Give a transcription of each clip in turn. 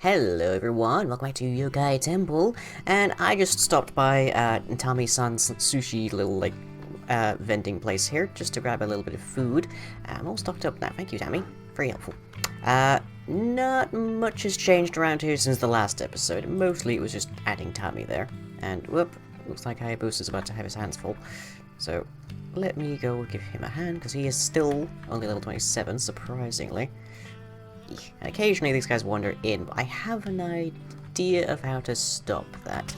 Hello everyone, welcome back to Yokai Temple, and I just stopped by Tami-san's sushi little vending place here just to grab a little bit of food. I'm all stocked up now, thank you Tammy, very helpful. Not much has changed around here since the last episode, mostly it was just adding Tami there, and whoop, looks like Hayabusa's about to have his hands full, so let me go give him a hand, because he is still only level 27, surprisingly. And occasionally these guys wander in, but I have an idea of how to stop that.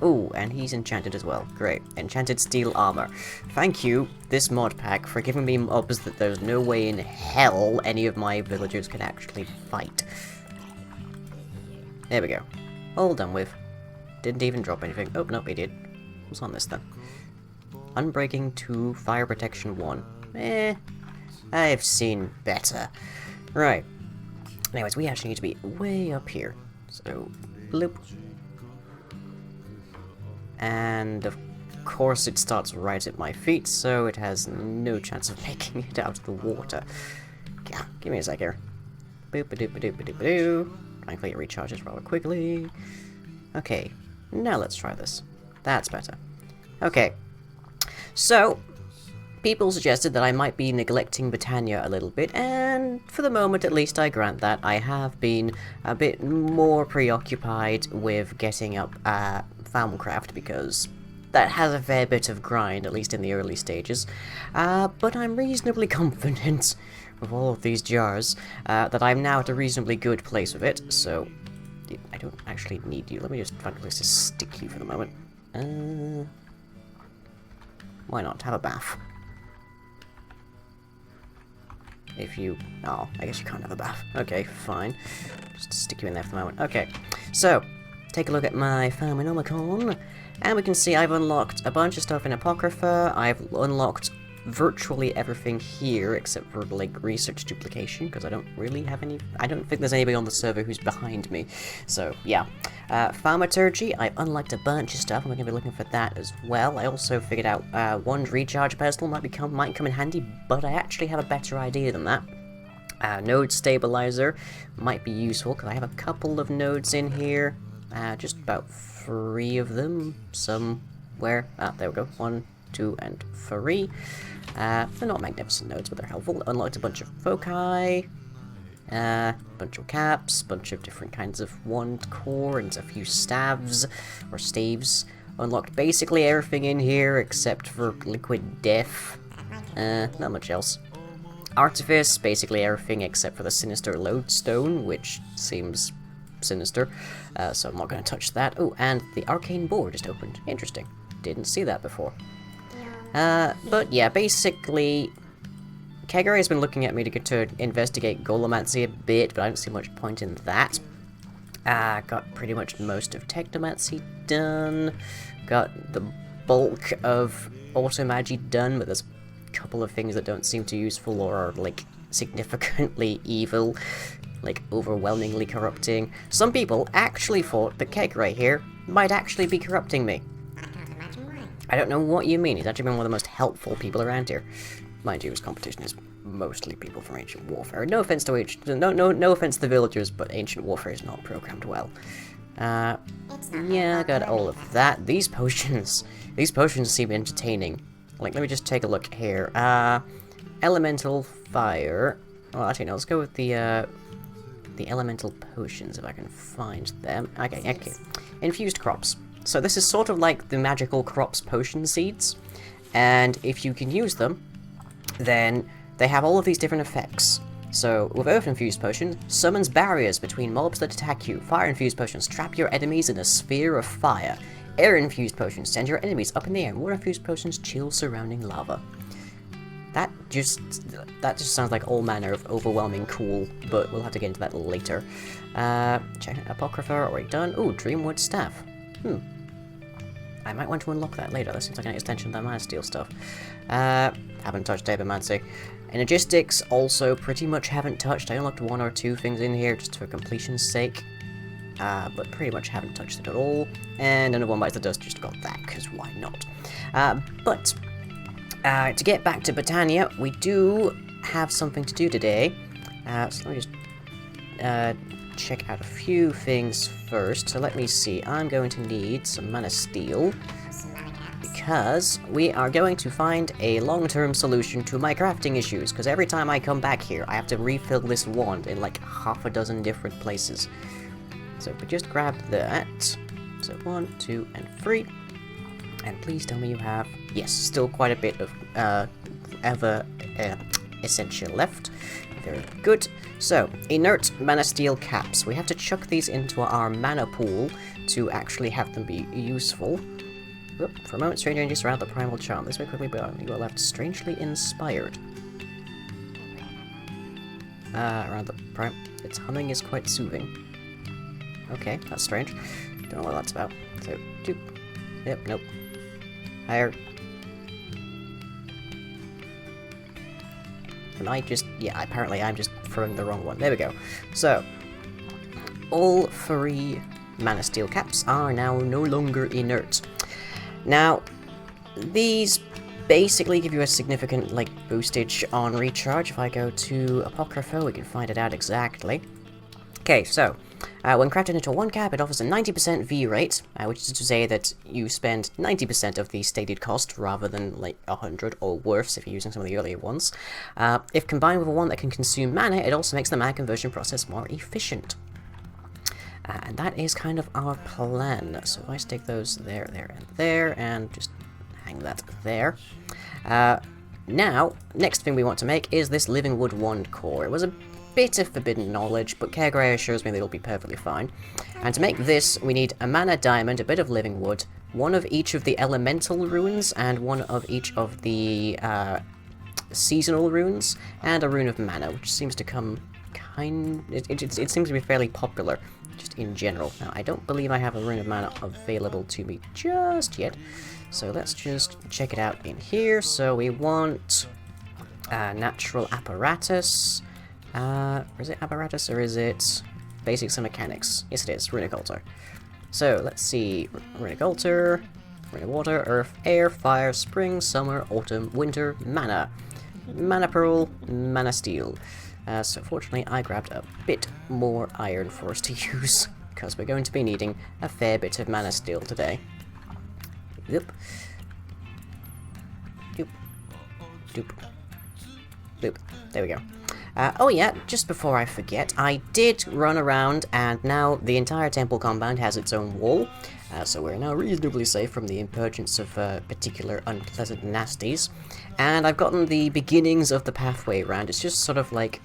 Oh, and he's enchanted as well. Great. Enchanted steel armor. Thank you, this mod pack, for giving me mobs that there's no way in hell any of my villagers can actually fight. There we go. All done with. Didn't even drop anything. Oh, no, he did. What's on this then? Unbreaking 2, fire protection 1. I've seen better. Right. Anyways, we actually need to be way up here. So, bloop. And of course it starts right at my feet, so it has no chance of making it out of the water. Yeah, give me a sec here. Boop-a-doop-a-doop-a-doop-a-doo. Thankfully it recharges rather quickly. Okay, now let's try this. That's better. Okay. So, people suggested that I might be neglecting Britannia a little bit, and for the moment at least I grant that. I have been a bit more preoccupied with getting up Thaumcraft, because that has a fair bit of grind, at least in the early stages. But I'm reasonably confident with all of these jars that I'm now at a reasonably good place with it, so I don't actually need you. Let me just find a place to stick you for the moment. Why not? Have a bath. If you... oh, I guess you can't have a bath. Okay, fine. Just stick you in there for the moment. Okay, so, take a look at my Farminomicon, and we can see I've unlocked a bunch of stuff in Apocrypha. I've unlocked virtually everything here, except for, like, research duplication, because I don't really have any... I don't think there's anybody on the server who's behind me. So, yeah. Thaumaturgy, I've unlocked a bunch of stuff, and we're going to be looking for that as well. I also figured out Wand Recharge Pedestal might come in handy, but I actually have a better idea than that. Node Stabilizer might be useful, because I have a couple of nodes in here. Just about 3 of them, somewhere. There we go. 1, 2, and 3. They're not magnificent nodes, but they're helpful. Unlocked a bunch of foci, bunch of caps, bunch of different kinds of wand core, and a few staves, or staves. Unlocked basically everything in here, except for liquid death. Not much else. Artifice, basically everything except for the sinister lodestone, which seems sinister, so I'm not going to touch that. Oh, and the arcane board just opened. Interesting. Didn't see that before. But yeah, basically, Kegare has been looking at me to investigate Golomancy a bit, but I don't see much point in that. Got pretty much most of Technomancy done. Got the bulk of Automagy done, but there's a couple of things that don't seem too useful or are, like, significantly evil, like, overwhelmingly corrupting. Some people actually thought that Kegare here might actually be corrupting me. I don't know what you mean. He's actually been one of the most helpful people around here. Mind you, his competition is mostly people from Ancient Warfare. No offense to no offense to the villagers, but Ancient Warfare is not programmed well. Yeah, I got all of that. These potions seem entertaining. Like, let me just take a look here. Elemental fire. Well, actually, no. Let's go with the elemental potions if I can find them. Okay. Infused crops. So this is sort of like the magical crops potion seeds, and if you can use them, then they have all of these different effects. So, with Earth-infused potions, summons barriers between mobs that attack you. Fire-infused potions trap your enemies in a sphere of fire. Air-infused potions send your enemies up in the air, and water-infused potions chill surrounding lava. That just sounds like all manner of overwhelming cool, but we'll have to get into that later. Check Apocrypha, already done. Ooh, Dreamwood Staff. I might want to unlock that later. That seems like an extension of that Man Steel stuff. Haven't touched Dabermancy. Energistics also pretty much haven't touched. I unlocked 1 or 2 things in here just for completion's sake. But pretty much haven't touched it at all. And another One Bites the Dust, just got that, because why not? But to get back to Britannia, we do have something to do today. So let me just check out a few things first. So let me see. I'm going to need some mana steel, because we are going to find a long-term solution to my crafting issues, because every time I come back here, I have to refill this wand in like half a dozen different places. So if we just grab that, so 1, 2, and 3, and please tell me you have, yes, still quite a bit of essential left. Very good. So, inert mana steel caps. We have to chuck these into our mana pool to actually have them be useful. Oop, for a moment, strange energy surround the primal charm. This way quickly, but you are left strangely inspired. Around the prime. Its humming is quite soothing. Okay, that's strange. Don't know what that's about. So, doop. Yep, nope. Higher. Am I just... yeah, apparently I'm just throwing the wrong one. There we go. So, all 3 mana steel caps are now no longer inert. Now, these basically give you a significant, like, boostage on recharge. If I go to Apocrypha, we can find it out exactly. Okay, so, when crafted into one cap, it offers a 90% V rate, which is to say that you spend 90% of the stated cost rather than, like, 100 or worse if you're using some of the earlier ones. If combined with one that can consume mana, it also makes the mana conversion process more efficient. And that is kind of our plan. So if I stick those there, there, and there, and just hang that there. Now, next thing we want to make is this Livingwood wand core. It was a bit of forbidden knowledge, but Caregrey assures me that it'll be perfectly fine. And to make this, we need a mana diamond, a bit of Livingwood, one of each of the elemental runes, and one of each of the seasonal runes, and a rune of mana, which seems to come it seems to be fairly popular, just in general. Now, I don't believe I have a rune of mana available to me just yet, so let's just check it out in here. So we want natural apparatus. Is it apparatus or is it basics and mechanics? Yes, it is. Runic altar. So let's see. Runic altar, runic water, earth, air, fire, spring, summer, autumn, winter, mana. Mana pearl, mana steel. So fortunately I grabbed a bit more iron for us to use, because we're going to be needing a fair bit of mana steel today. Yep. Doop. Doop. Doop. There we go. Oh yeah, just before I forget, I did run around, and now the entire temple compound has its own wall, so we're now reasonably safe from the emergence of particular unpleasant nasties. And I've gotten the beginnings of the pathway around. It's just sort of like,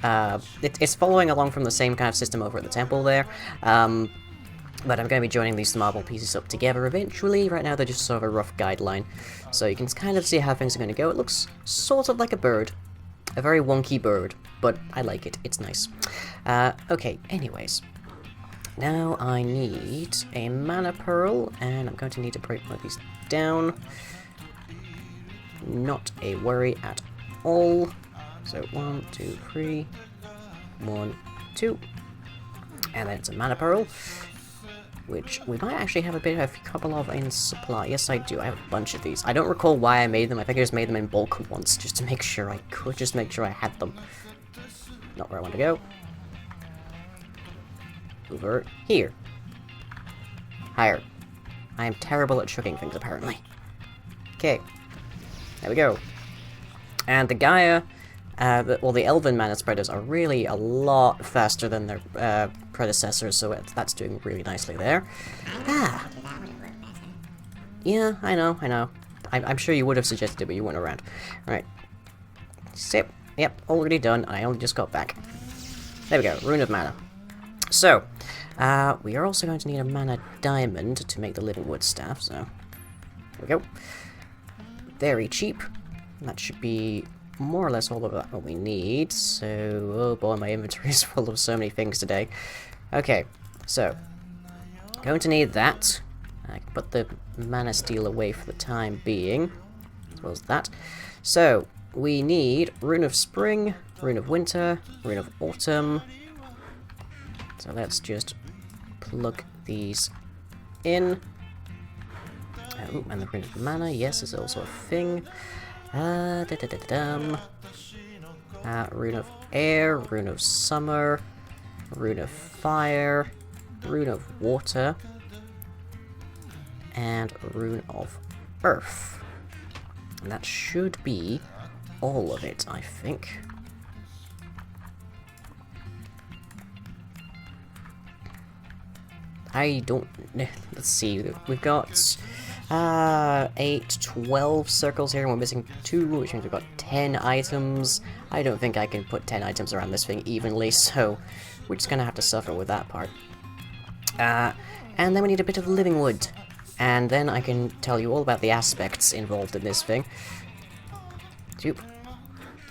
it's following along from the same kind of system over at the temple there, but I'm going to be joining these marble pieces up together eventually. Right now they're just sort of a rough guideline, so you can kind of see how things are going to go. It looks sort of like a bird. A very wonky bird, but I like it. It's nice. Okay, anyways. Now I need a mana pearl, and I'm going to need to break one of these down. Not a worry at all. So 1, 2, 3. 1, 2. And then it's a mana pearl, which we might actually have a couple of in supply. Yes, I do. I have a bunch of these. I don't recall why I made them. I think I just made them in bulk once, just to make sure I could, just make sure I had them. Not where I want to go. Over here. Higher. I am terrible at chucking things, apparently. Okay. There we go. And the Gaia, the Elven mana spreaders are really a lot faster than their predecessors, so that's doing really nicely there. Ah. Yeah, I know. I'm sure you would have suggested it, but you weren't around. Right. Sip. Yep, already done, and I only just got back. There we go, Rune of Mana. So, we are also going to need a mana diamond to make the Livingwood staff, so there we go. Very cheap. That should be more or less all of that what we need. So, oh boy, my inventory is full of so many things today. Okay, so, going to need that. I can put the mana steel away for the time being, as well as that. So, we need Rune of Spring, Rune of Winter, Rune of Autumn. So let's just plug these in. Oh, and the Rune of Mana, yes, is also a thing. Rune of Air, Rune of Summer, Rune of Fire, Rune of Water, and Rune of Earth. And that should be all of it, I think. I don't... Let's see, we've got 8, 12 circles here, and we're missing 2, which means we've got 10 items. I don't think I can put 10 items around this thing evenly, so we're just gonna have to suffer with that part. And then we need a bit of Livingwood, and then I can tell you all about the aspects involved in this thing. Zoop.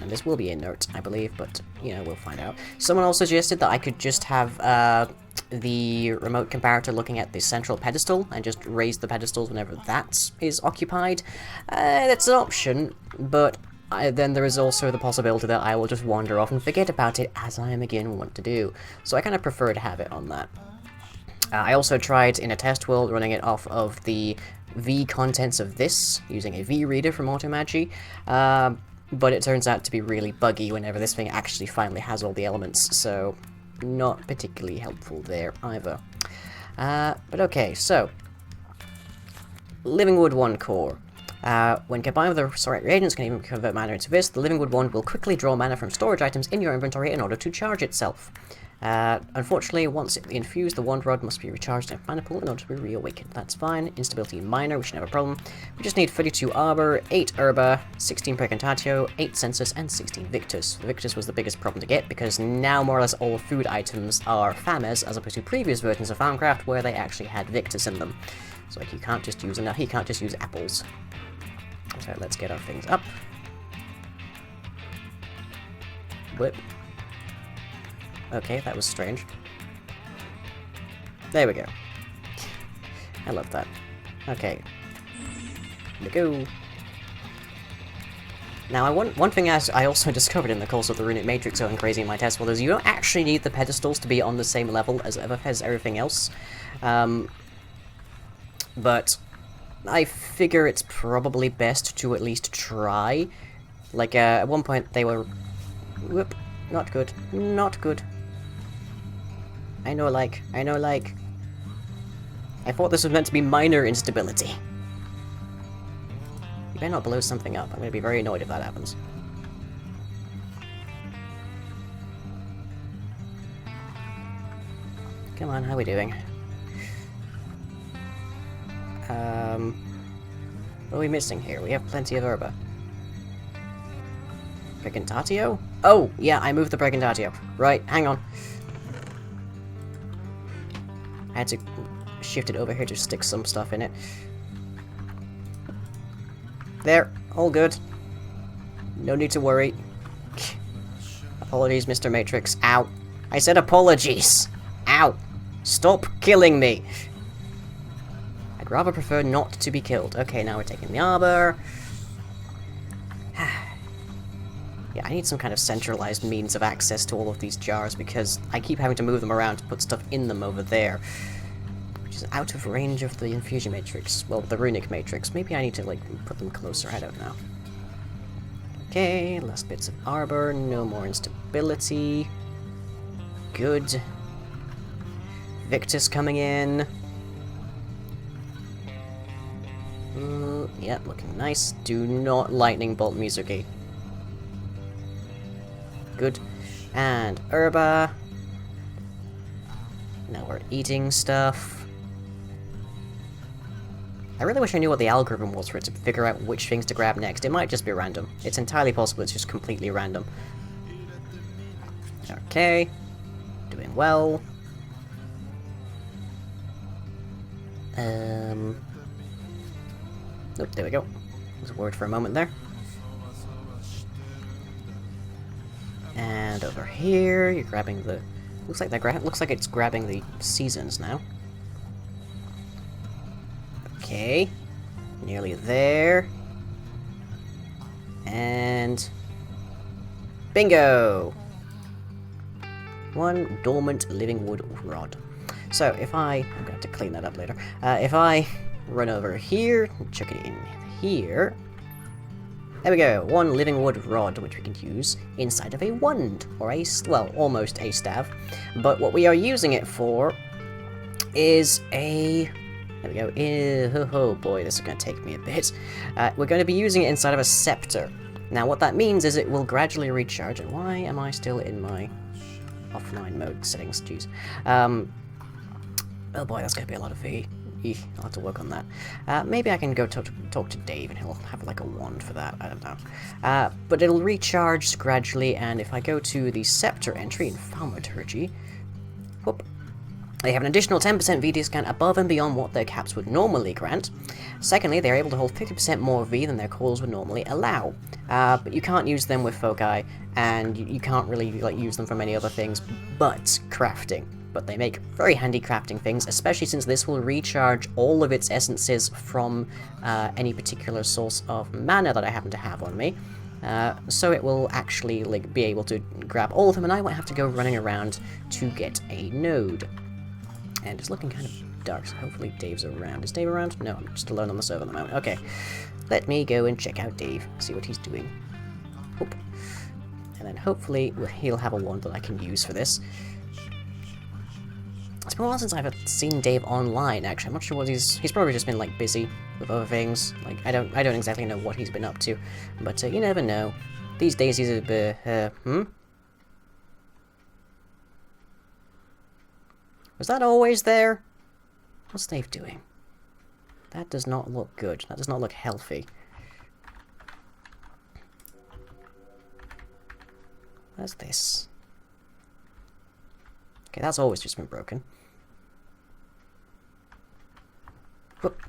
And this will be inert, I believe, but, you know, we'll find out. Someone also suggested that I could just have the remote comparator looking at the central pedestal and just raise the pedestals whenever that is occupied. That's an option, but then there is also the possibility that I will just wander off and forget about it, as I am again want to do. So I kind of prefer to have it on that. I also tried in a test world running it off of the V contents of this, using a V reader from Automagi. But it turns out to be really buggy whenever this thing actually finally has all the elements, so not particularly helpful there either. But okay, so Livingwood 1 core. When combined with the right reagents can even convert mana into this, the Livingwood 1 will quickly draw mana from storage items in your inventory in order to charge itself. Unfortunately, once it infused, the wand rod must be recharged in a mana pool in order to be reawakened. That's fine. Instability minor, we should have a problem. We just need 32 Arbor, 8 Herba, 16 Precantatio, 8 Census, and 16 Victus. The Victus was the biggest problem to get, because now more or less all food items are Fames, as opposed to previous versions of Thaumcraft where they actually had Victus in them. So like, you can't just use apples. So let's get our things up. Whip. Okay, that was strange. There we go. I love that. Okay. Here we go. Now, one thing I also discovered in the course of the Runic Matrix going crazy in my test world is you don't actually need the pedestals to be on the same level as everything else. But I figure it's probably best to at least try. Like, at one point they were... Whoop. Not good. Not good. I know, like... I thought this was meant to be minor instability. You better not blow something up. I'm gonna be very annoyed if that happens. Come on, how are we doing? What are we missing here? We have plenty of herba. Precantatio? Oh, yeah, I moved the Precantatio. Right, hang on. I had to shift it over here to stick some stuff in it. There, all good. No need to worry. Apologies, Mr. Matrix. Ow. I said apologies! Ow! Stop killing me! I'd rather prefer not to be killed. Okay, now we're taking the arbor. Yeah, I need some kind of centralized means of access to all of these jars, because I keep having to move them around to put stuff in them over there. Which is out of range of the infusion matrix. Well, the runic matrix. Maybe I need to, like, put them closer, I don't know. Okay, last bits of arbor, no more instability. Good. Victus coming in. Yeah, looking nice. Do not lightning bolt Mizuki. Good. And herba. Now we're eating stuff. I really wish I knew what the algorithm was for it to figure out which things to grab next. It might just be random. It's entirely possible it's just completely random. Okay. Doing well. Nope, there we go. Was worried for a moment there. And over here, you're grabbing the... Looks like it's grabbing the seasons now. Okay. Nearly there. And... bingo! One dormant Livingwood rod. So, if I'm going to have to clean that up later. If I run over here, chuck it in here. There we go, one Livingwood rod, which we can use inside of a wand, or well, almost a staff. But what we are using it for is a... There we go. Oh boy, this is going to take me a bit. We're going to be using it inside of a scepter. Now, what that means is it will gradually recharge. And why am I still in my offline mode settings? Jeez. Oh boy, that's going to be a lot of V. I'll have to work on that. Maybe I can go talk to Dave and he'll have like a wand for that. I don't know. But it'll recharge gradually, and if I go to the Scepter entry in Thaumaturgy, whoop, they have an additional 10% V discount above and beyond what their caps would normally grant. Secondly, they're able to hold 50% more V than their cores would normally allow. But you can't use them with Foci, and you can't really use them for many other things but crafting. But they make very handy crafting things, especially since this will recharge all of its essences from any particular source of mana that I happen to have on me. So it will actually be able to grab all of them, and I won't have to go running around to get a node. And it's looking kind of dark, so hopefully Dave's around. Is Dave around? No, I'm just alone on the server at the moment. Okay, let me go and check out Dave, see what he's doing. Oop. And then hopefully he'll have a wand that I can use for this. It's been a while since I've seen Dave online, actually. I'm not sure what he's probably just been, like, busy with other things. Like, I don't exactly know what he's been up to. But, you never know. These days he's a bit, Was that always there? What's Dave doing? That does not look good. That does not look healthy. What's this? Okay, that's always just been broken. Whoop.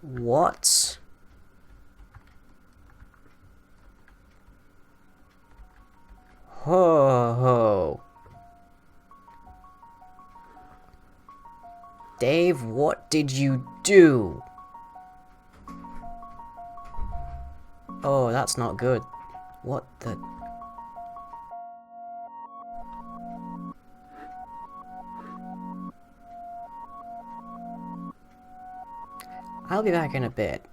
What? Ho ho. Dave, what did you do? Oh, that's not good. What the... I'll be back in a bit.